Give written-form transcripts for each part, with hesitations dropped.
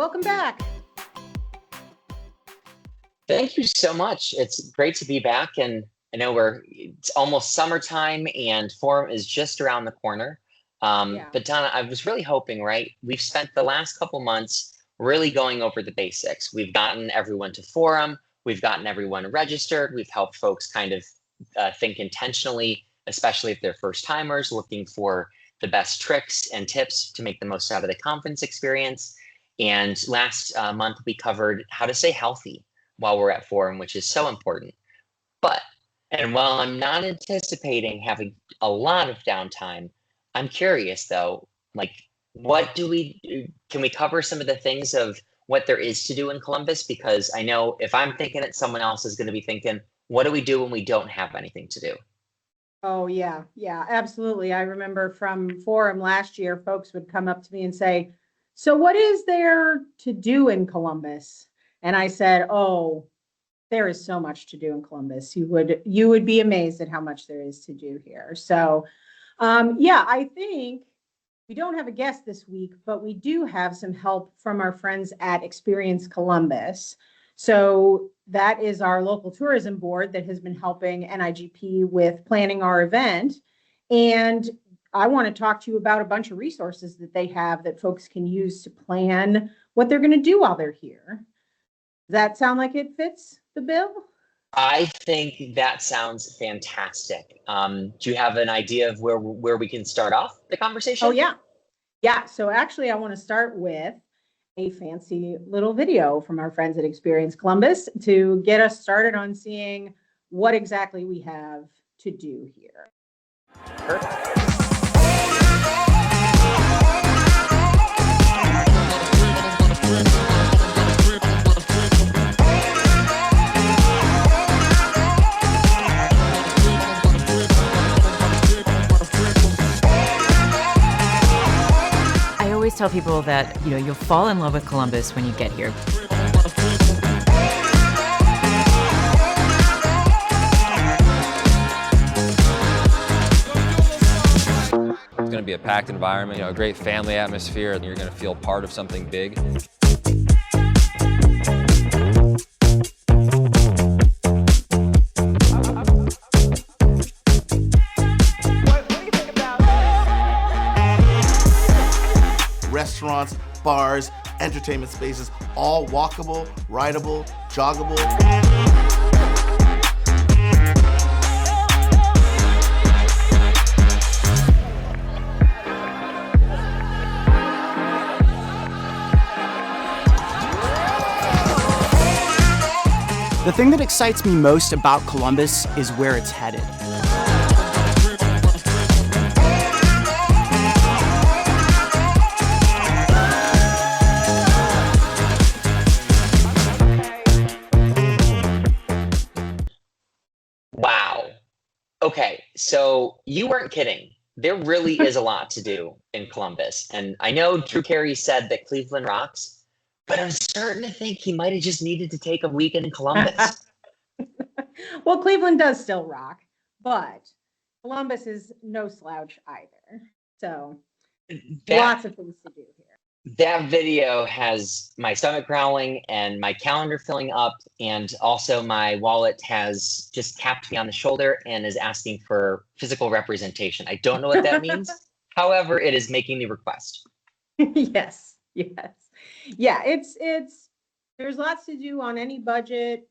welcome back. Thank you so much. It's great to be back, and I know it's almost summertime and Forum is just around the corner. But Donna, I was really hoping, right? We've spent the last couple months really going over the basics. We've gotten everyone to Forum, we've gotten everyone registered, we've helped folks kind of think intentionally, especially if they're first timers, looking for the best tricks and tips to make the most out of the conference experience. And last month, we covered how to stay healthy while we're at Forum, which is so important. And while I'm not anticipating having a lot of downtime, I'm curious though, like, can we cover some of the things of what there is to do in Columbus? Because I know if I'm thinking it, someone else is going to be thinking, what do we do when we don't have anything to do? Oh, yeah, absolutely. I remember from Forum last year, folks would come up to me and say, so what is there to do in Columbus? And I said, oh, there is so much to do in Columbus. You would be amazed at how much there is to do here. So, I think we don't have a guest this week, but we do have some help from our friends at Experience Columbus. So that is our local tourism board that has been helping NIGP with planning our event. And I want to talk to you about a bunch of resources that they have that folks can use to plan what they're going to do while they're here. Does that sound like it fits the bill? I think that sounds fantastic. Do you have an idea of where we can start off the conversation? Oh, yeah. Yeah. So actually, I want to start with a fancy little video from our friends at Experience Columbus to get us started on seeing what exactly we have to do here. Perfect. I always tell people that, you'll fall in love with Columbus when you get here. It's going to be a packed environment, a great family atmosphere, and you're going to feel part of something big. Restaurants, bars, entertainment spaces, all walkable, rideable, joggable. The thing that excites me most about Columbus is where it's headed. Wow. Okay, so you weren't kidding. There really is a lot to do in Columbus. And I know Drew Carey said that Cleveland rocks, but I'm starting to think he might have just needed to take a weekend in Columbus. Well, Cleveland does still rock, but Columbus is no slouch either. So lots of things to do here. That video has my stomach growling and my calendar filling up, and also my wallet has just tapped me on the shoulder and is asking for physical representation. I don't know what that means. However, it is making the request. Yes. Yeah, it's there's lots to do on any budget.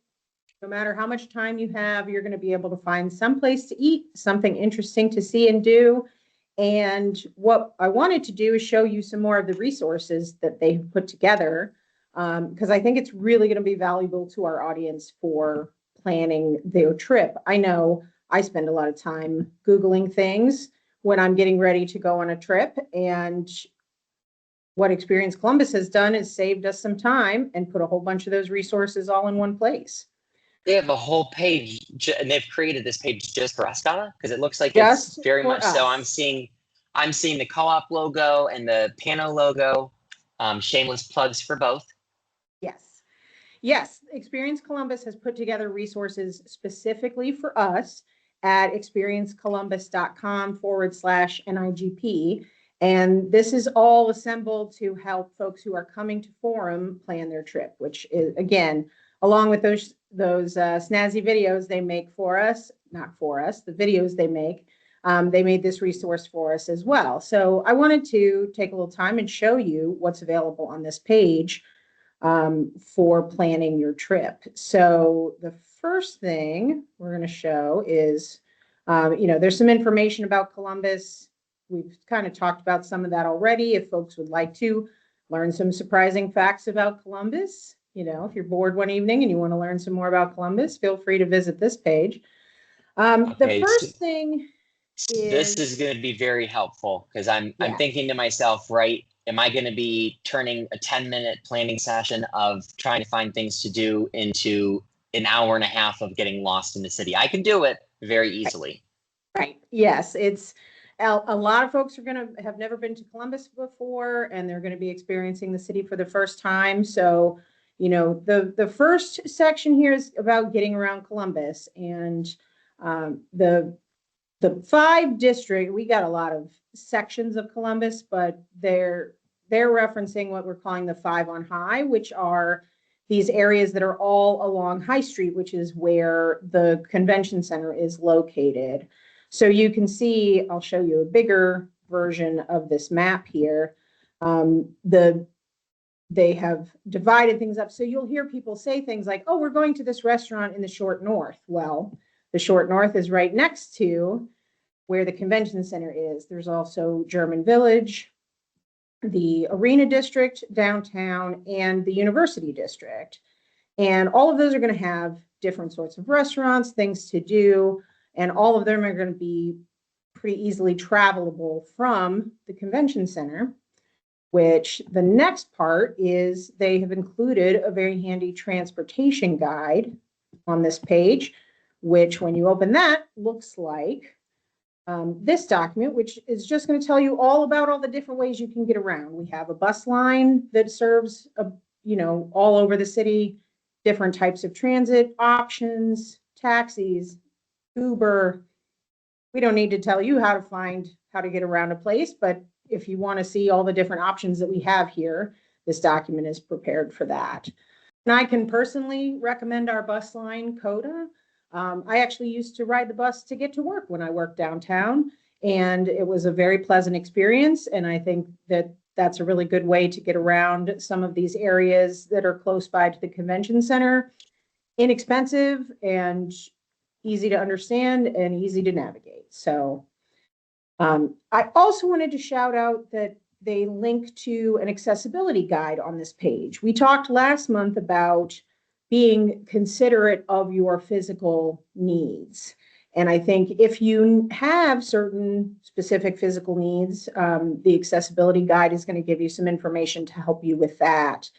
No matter how much time you have, you're going to be able to find some place to eat, something interesting to see and do. And what I wanted to do is show you some more of the resources that they have put together, because I think it's really going to be valuable to our audience for planning their trip. I know I spend a lot of time Googling things when I'm getting ready to go on a trip, and what Experience Columbus has done is saved us some time and put a whole bunch of those resources all in one place. They have a whole page, and they've created this page just for us, Donna, because it looks like it's very much so. I'm seeing the co-op logo and the Pano logo. Shameless plugs for both. Yes. Experience Columbus has put together resources specifically for us at experiencecolumbus.com/NIGP. And this is all assembled to help folks who are coming to Forum plan their trip, which is, again, along with those snazzy videos they make for us, not for us, the videos they made this resource for us as well. So I wanted to take a little time and show you what's available on this page for planning your trip. So the first thing we're going to show is, there's some information about Columbus. We've kind of talked about some of that already. If folks would like to learn some surprising facts about Columbus, if you're bored one evening and you want to learn some more about Columbus, feel free to visit this page. The first thing this is going to be very helpful because I'm thinking to myself, right, am I going to be turning a 10-minute planning session of trying to find things to do into an hour and a half of getting lost in the city? I can do it very easily. Right. Yes. It's a lot of folks are going to have never been to Columbus before, and they're going to be experiencing the city for the first time. So, the first section here is about getting around Columbus, and the 5 district, we got a lot of sections of Columbus, but they're referencing what we're calling the 5 on High, which are these areas that are all along High Street, which is where the convention center is located. So you can see, I'll show you a bigger version of this map here. They have divided things up. So you'll hear people say things like, oh, we're going to this restaurant in the Short North. Well, the Short North is right next to where the convention center is. There's also German Village, the Arena District downtown, and the University District. And all of those are going to have different sorts of restaurants, things to do, and all of them are going to be pretty easily travelable from the convention center, which the next part is they have included a very handy transportation guide on this page, which when you open that looks like this document, which is just going to tell you all about all the different ways you can get around. We have a bus line that serves, all over the city, different types of transit options, taxis, Uber. We don't need to tell you how to get around a place, but if you want to see all the different options that we have here, this document is prepared for that. And I can personally recommend our bus line, CODA. I actually used to ride the bus to get to work when I worked downtown, and it was a very pleasant experience. And I think that that's a really good way to get around some of these areas that are close by to the convention center. Inexpensive and easy to understand and easy to navigate. So I also wanted to shout out that they link to an accessibility guide on this page. We talked last month about being considerate of your physical needs. And I think if you have certain specific physical needs, the accessibility guide is going to give you some information to help you with that.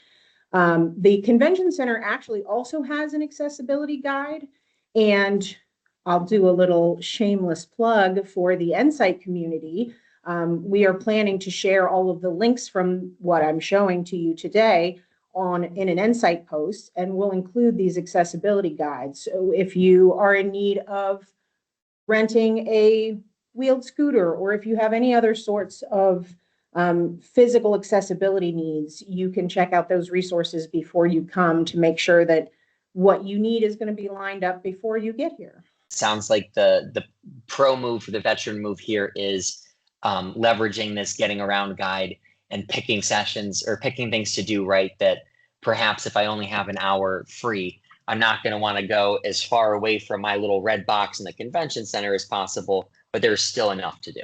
The convention center actually also has an accessibility guide, and I'll do a little shameless plug for the Insight community. We are planning to share all of the links from what I'm showing to you today in an Insight post, and we'll include these accessibility guides. So if you are in need of renting a wheeled scooter, or if you have any other sorts of physical accessibility needs, you can check out those resources before you come to make sure that what you need is going to be lined up before you get here. Sounds like the pro move for the veteran move here is leveraging this getting around guide and picking sessions or picking things to do, right? That perhaps if I only have an hour free, I'm not going to want to go as far away from my little red box in the convention center as possible, but there's still enough to do.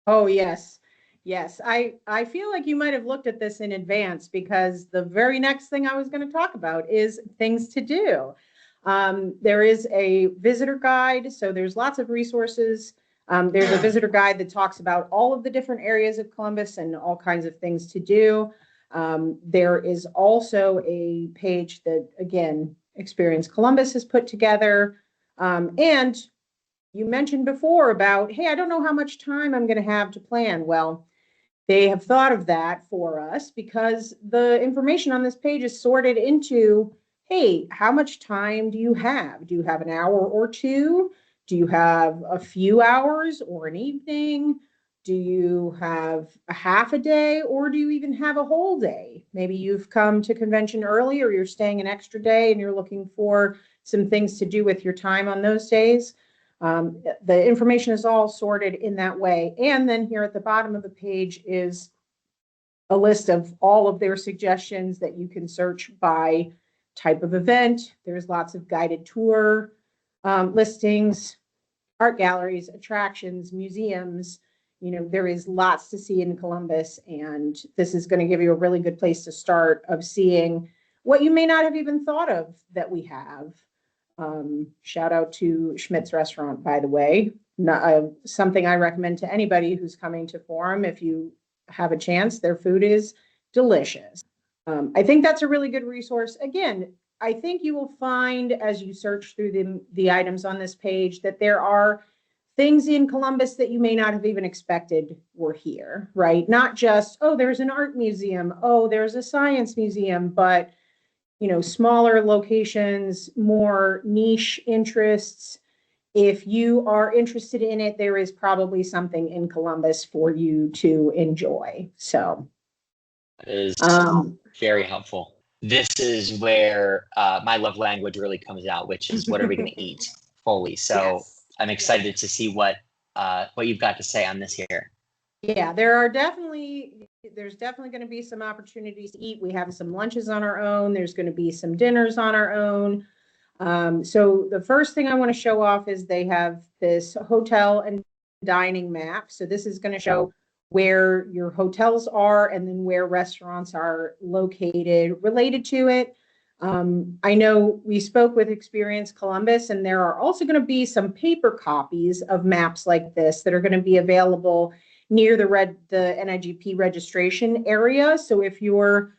Oh, yes. Yes. I feel like you might have looked at this in advance, because the very next thing I was going to talk about is things to do. There is a visitor guide, so there's lots of resources. There's a visitor guide that talks about all of the different areas of Columbus and all kinds of things to do. There is also a page that, again, Experience Columbus has put together. And you mentioned before about, hey, I don't know how much time I'm going to have to plan. Well, they have thought of that for us, because the information on this page is sorted into, hey, how much time do you have? Do you have an hour or two? Do you have a few hours or an evening? Do you have a half a day, or do you even have a whole day? Maybe you've come to convention early, or you're staying an extra day and you're looking for some things to do with your time on those days. The information is all sorted in that way. And then here at the bottom of the page is a list of all of their suggestions that you can search by type of event. There's lots of guided tour listings, art galleries, attractions, museums. You know, there is lots to see in Columbus, and this is going to give you a really good place to start of seeing what you may not have even thought of that we have. Shout out to Schmidt's Restaurant, by the way. Something I recommend to anybody who's coming to Forum. If you have a chance, their food is delicious. I think that's a really good resource. Again, I think you will find as you search through the items on this page that there are things in Columbus that you may not have even expected were here, right? Not just, oh, there's an art museum, oh, there's a science museum, but you know, smaller locations, more niche interests. If you are interested in it, there is probably something in Columbus for you to enjoy. So it is very helpful. This is where my love language really comes out, which is what are we going to eat fully. So yes. I'm excited to see what you've got to say on this here. Yeah, there's definitely going to be some opportunities to eat. We have some lunches on our own. There's going to be some dinners on our own. So the first thing I want to show off is they have this hotel and dining map. So this is going to show where your hotels are and then where restaurants are located related to it. I know we spoke with Experience Columbus, and there are also going to be some paper copies of maps like this that are going to be available near the NIGP registration area. So if you're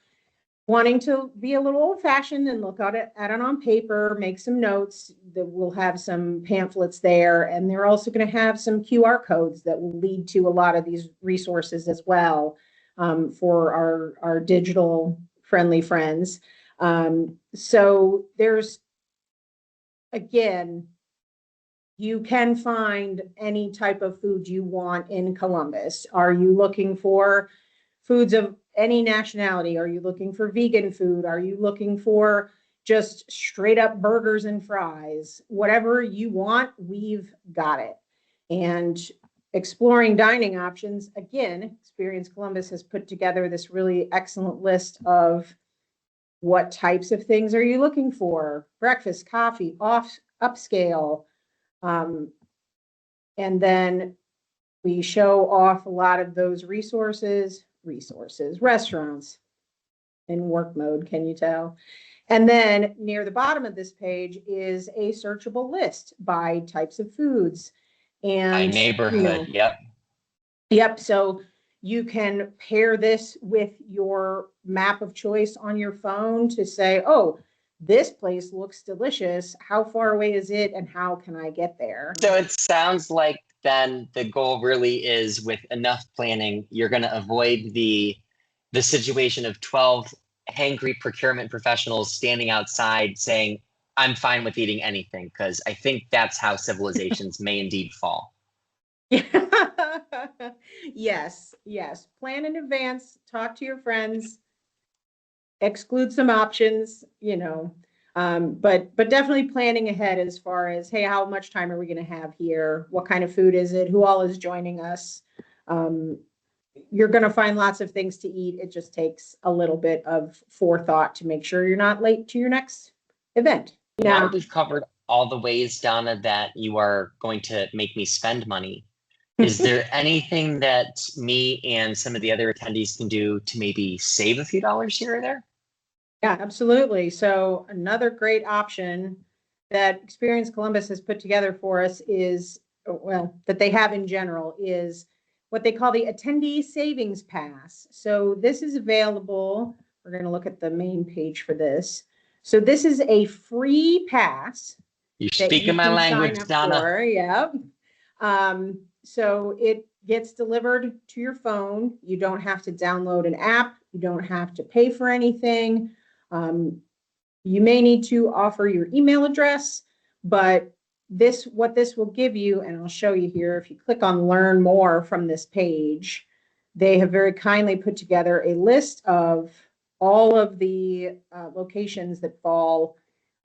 wanting to be a little old-fashioned and look at it on paper, make some notes, that we'll have some pamphlets there, and they're also going to have some QR codes that will lead to a lot of these resources as well, for our digital friendly friends. So there's, again, you can find any type of food you want in Columbus. Are you looking for foods of any nationality? Are you looking for vegan food? Are you looking for just straight up burgers and fries? Whatever you want, we've got it. And exploring dining options, again, Experience Columbus has put together this really excellent list of what types of things are you looking for? Breakfast, coffee, upscale. And then we show off a lot of those resources, restaurants in work mode, can you tell? And then near the bottom of this page is a searchable list by types of foods and by neighborhood. You know, yep. So you can pair this with your map of choice on your phone to say, oh, this place looks delicious. How far away is it and how can I get there? So it sounds like then the goal really is, with enough planning, you're going to avoid the situation of 12 hangry procurement professionals standing outside saying, I'm fine with eating anything, because I think that's how civilizations may indeed fall. Yes. Plan in advance, talk to your friends, exclude some options, you know, but definitely planning ahead as far as, hey, how much time are we going to have here? What kind of food is it? Who all is joining us? You're going to find lots of things to eat. It just takes a little bit of forethought to make sure you're not late to your next event. Now that we've covered all the ways, Donna, that you are going to make me spend money, is there anything that me and some of the other attendees can do to maybe save a few dollars here or there? Yeah, absolutely. So another great option that Experience Columbus has put together for us is, well, that they have in general, is what they call the Attendee Savings Pass. So this is available. We're going to look at the main page for this. So this is a free pass. You're speaking my language, Donna. Yep. So it gets delivered to your phone. You don't have to download an app. You don't have to pay for anything. You may need to offer your email address, but what this will give you, and I'll show you here, if you click on learn more from this page, they have very kindly put together a list of all of the locations that fall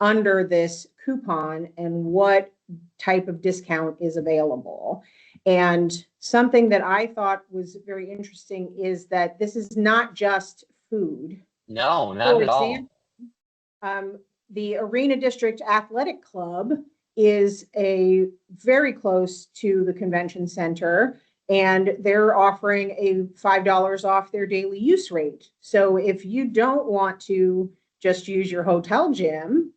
under this coupon and what type of discount is available. And something that I thought was very interesting is that this is not just food. No, not at all. The Arena District Athletic Club is very close to the convention center, and they're offering a $5 off their daily use rate. So if you don't want to just use your hotel gym,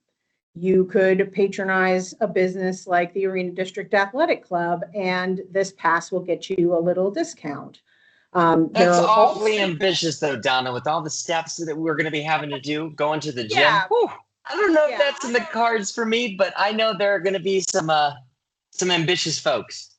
you could patronize a business like the Arena District Athletic Club, and this pass will get you a little discount. That's awfully ambitious, though, Donna, with all the steps that we're going to be having to do going to the gym. Yeah. Whew, I don't know if that's in the cards for me, but I know there are going to be some ambitious folks.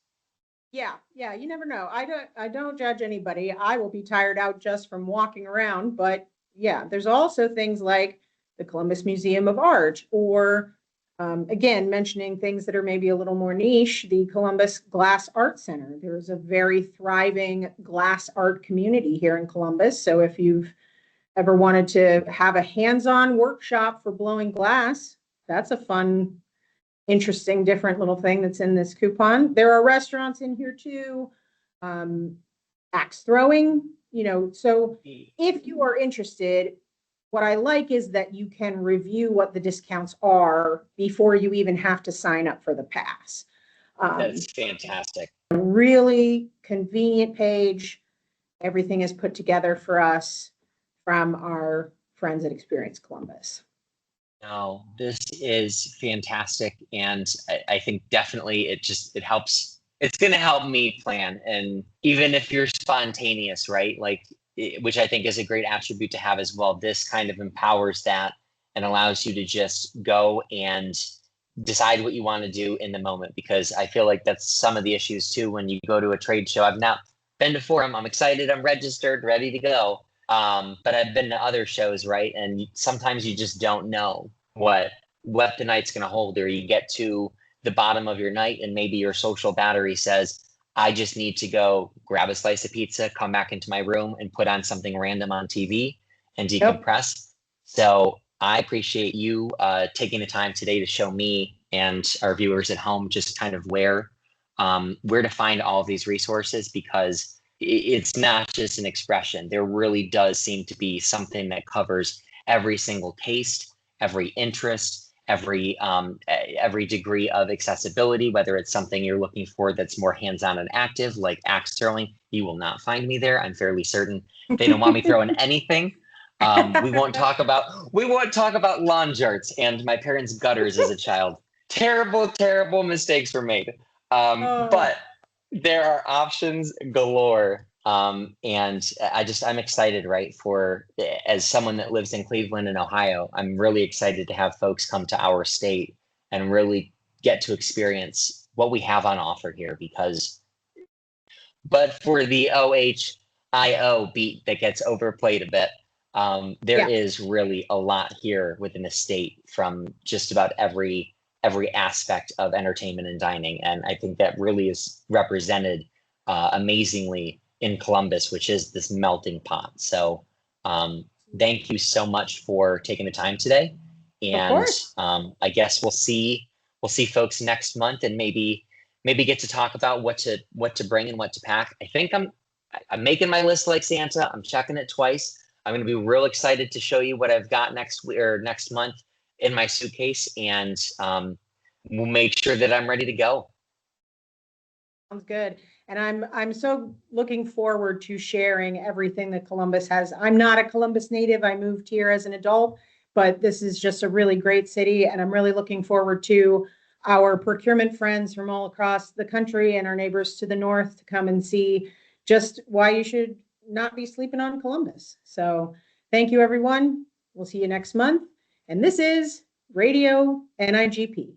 Yeah, you never know. I don't judge anybody. I will be tired out just from walking around, but yeah, there's also things like the Columbus Museum of Art, or again, mentioning things that are maybe a little more niche, the Columbus Glass Art Center. There's a very thriving glass art community here in Columbus. So if you've ever wanted to have a hands-on workshop for blowing glass, that's a fun, interesting, different little thing that's in this coupon. There are restaurants in here too, axe throwing, so if you are interested, what I like is that you can review what the discounts are before you even have to sign up for the pass. That's fantastic. Really convenient page. Everything is put together for us from our friends at Experience Columbus. No, this is fantastic. And I think definitely it helps. It's going to help me plan. And even if you're spontaneous, right? Which I think is a great attribute to have as well. This kind of empowers that and allows you to just go and decide what you want to do in the moment, because I feel like that's some of the issues too when you go to a trade show. I've not been to Forum. I'm excited. I'm registered, ready to go. But I've been to other shows, right? And sometimes you just don't know what the night's going to hold, or you get to the bottom of your night and maybe your social battery says, I just need to go grab a slice of pizza, come back into my room and put on something random on TV and decompress. Yep. So I appreciate you taking the time today to show me and our viewers at home just kind of where to find all of these resources, because it's not just an expression. There really does seem to be something that covers every single taste, every interest, every degree of accessibility, whether it's something you're looking for that's more hands-on and active, like axe throwing. You will not find me there. I'm fairly certain they don't want me throwing anything. We won't talk about lawn jarts and my parents' gutters as a child. Terrible mistakes were made. But there are options galore. And I'm excited, right? As someone that lives in Cleveland and Ohio, I'm really excited to have folks come to our state and really get to experience what we have on offer here, but for the OHIO beat that gets overplayed a bit, there is really a lot here within the state from just about every aspect of entertainment and dining. And I think that really is represented amazingly in Columbus, which is this melting pot. So thank you so much for taking the time today. And I guess we'll see folks next month, and maybe get to talk about what to bring and what to pack. I think I'm making my list like Santa. I'm checking it twice. I'm going to be real excited to show you what I've got next month in my suitcase, and we'll make sure that I'm ready to go. Sounds good. And I'm so looking forward to sharing everything that Columbus has. I'm not a Columbus native. I moved here as an adult, but this is just a really great city. And I'm really looking forward to our procurement friends from all across the country and our neighbors to the north to come and see just why you should not be sleeping on Columbus. So thank you, everyone. We'll see you next month. And this is Radio NIGP.